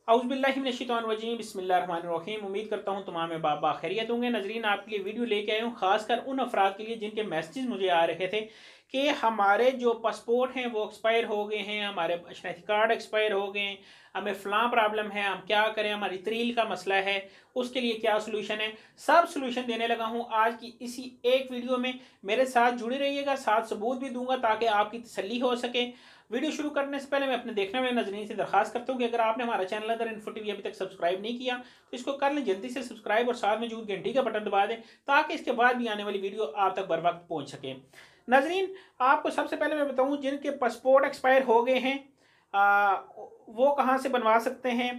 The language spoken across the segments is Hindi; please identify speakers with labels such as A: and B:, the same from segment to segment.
A: औज़ुबिल्लाहि बिस्मिल्लाहिर्रहमानिर्रहीम। उम्मीद करता हूँ तमाम बाबा खैरियत होंगे। नजरीन, आपके लिए वीडियो लेके आया हूँ खासकर उन अफराद के लिए जिनके मैसेज मुझे आ रहे थे कि हमारे जो पासपोर्ट हैं वो एक्सपायर हो गए हैं, हमारे शनाख्ती कार्ड एक्सपायर हो गए हैं, हमें फ़लाँ प्रॉब्लम है, हम क्या करें, हमारी तरील का मसला है, उसके लिए क्या सोल्यूशन है। सब सोल्यूशन देने लगा हूँ आज की इसी एक वीडियो में। मेरे साथ जुड़े रहिएगा, साथ सबूत भी दूंगा ताकि आपकी तसल्ली हो सके। वीडियो शुरू करने से पहले मैं अपने देखने वाले नजरीन से दरखास्त करता हूँ कि अगर आपने हमारा चैनल अदर इन्फो टीवी अभी तक सब्सक्राइब नहीं किया तो इसको कर लें जल्दी से सब्सक्राइब और साथ में जो घंटी का बटन दबा दें ताकि इसके बाद भी आने वाली वीडियो आप तक बर वक्त पहुँच सके। नजरीन, आपको सबसे पहले मैं बताऊँ जिनके पासपोर्ट एक्सपायर हो गए हैं वो कहाँ से बनवा सकते हैं।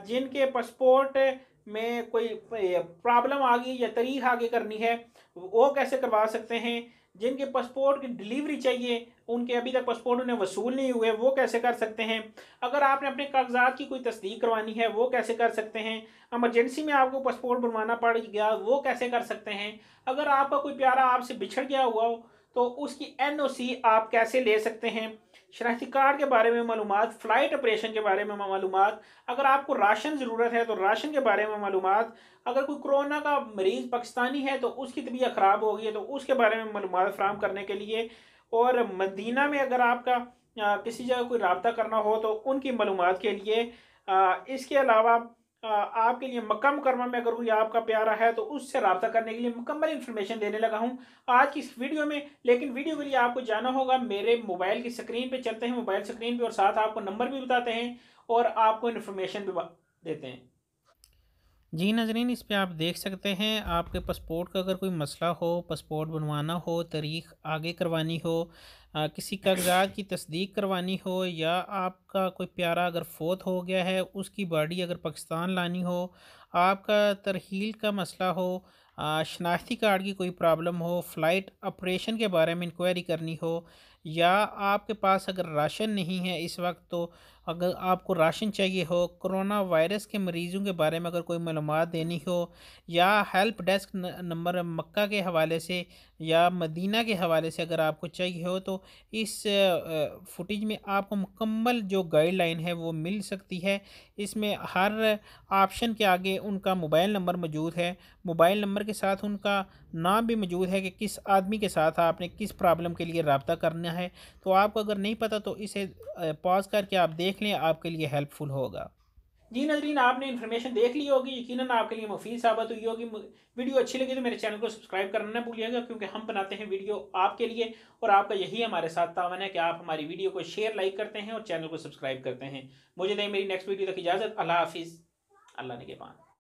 A: जिनके पासपोर्ट में कोई प्रॉब्लम आ गई या तारीख आगे करनी है वो कैसे करवा सकते हैं। जिनके पासपोर्ट की डिलीवरी चाहिए, उनके अभी तक पासपोर्ट उन्हें वसूल नहीं हुए, वो कैसे कर सकते हैं। अगर आपने अपने कागजात की कोई तस्दीक करवानी है वो कैसे कर सकते हैं। इमरजेंसी में आपको पासपोर्ट बनवाना पड़ गया वो कैसे कर सकते हैं। अगर आपका कोई प्यारा आपसे बिछड़ गया हुआ हो तो उसकी एनओसी आप कैसे ले सकते हैं। शनाख्ती कार्ड के बारे में मालूमात, फ़्लाइट ऑपरेशन के बारे में मालूमात, अगर आपको राशन ज़रूरत है तो राशन के बारे में मालूमात, अगर कोई कोरोना का मरीज़ पाकिस्तानी है तो उसकी तबीयत ख़राब हो गई है तो उसके बारे में मालूमात फ़राहम करने के लिए, और मदीना में अगर आपका किसी जगह कोई रब्ता करना हो तो उनकी मालूमात के लिए। इसके अलावा आपके लिए मक्का मुकरमा में अगर कोई आपका प्यारा है तो उससे रब्ता करने के लिए मुकम्मल इन्फॉर्मेशन देने लगा हूँ आज की इस वीडियो में। लेकिन वीडियो के लिए आपको जाना होगा मेरे मोबाइल की स्क्रीन पे, चलते हैं मोबाइल स्क्रीन पे और साथ आपको नंबर भी बताते हैं और आपको इन्फॉर्मेशन भी देते हैं।
B: जी नाज़रीन, इस पे आप देख सकते हैं आपके पासपोर्ट का अगर कोई मसला हो, पासपोर्ट बनवाना हो, तारीख़ आगे करवानी हो, किसी कागज़ात की तस्दीक करवानी हो, या आपका कोई प्यारा अगर फ़ौत हो गया है उसकी बॉडी अगर पाकिस्तान लानी हो, आपका तरहील का मसला हो, शनाख्ती कार्ड की कोई प्रॉब्लम हो, फ़्लाइट ऑपरेशन के बारे में इंक्वायरी करनी हो, या आपके पास अगर राशन नहीं है इस वक्त, तो अगर आपको राशन चाहिए हो, कोरोना वायरस के मरीज़ों के बारे में अगर कोई मालूमात देनी हो, या हेल्प डेस्क नंबर मक्का के हवाले से या मदीना के हवाले से अगर आपको चाहिए हो, तो इस फुटेज में आपको मुकम्मल जो गाइडलाइन है वो मिल सकती है। इसमें हर ऑप्शन के आगे उनका मोबाइल नंबर मौजूद है। मोबाइल नंबर के साथ उनका नाम भी मौजूद है कि किस आदमी के साथ आपने किस प्रॉब्लम के लिए रब्ता करना है। तो आपको अगर नहीं पता तो इसे पॉज करके आप देख लें, आपके लिए हेल्पफुल होगा।
A: जी नजरीन, आपने इन्फॉर्मेशन देख ली होगी, यकीनन आपके लिए मुफीद साबित हुई होगी। वीडियो अच्छी लगी तो मेरे चैनल को सब्सक्राइब करना ना भूलिएगा क्योंकि हम बनाते हैं वीडियो आपके लिए और आपका यही हमारे साथ तावन है कि आप हमारी वीडियो को शेयर लाइक करते हैं और चैनल को सब्सक्राइब करते हैं। मुझे दें मेरी नेक्स्ट वीडियो तक इजाज़त। अल्लाह हाफिज़। अल्लाह निगहबान।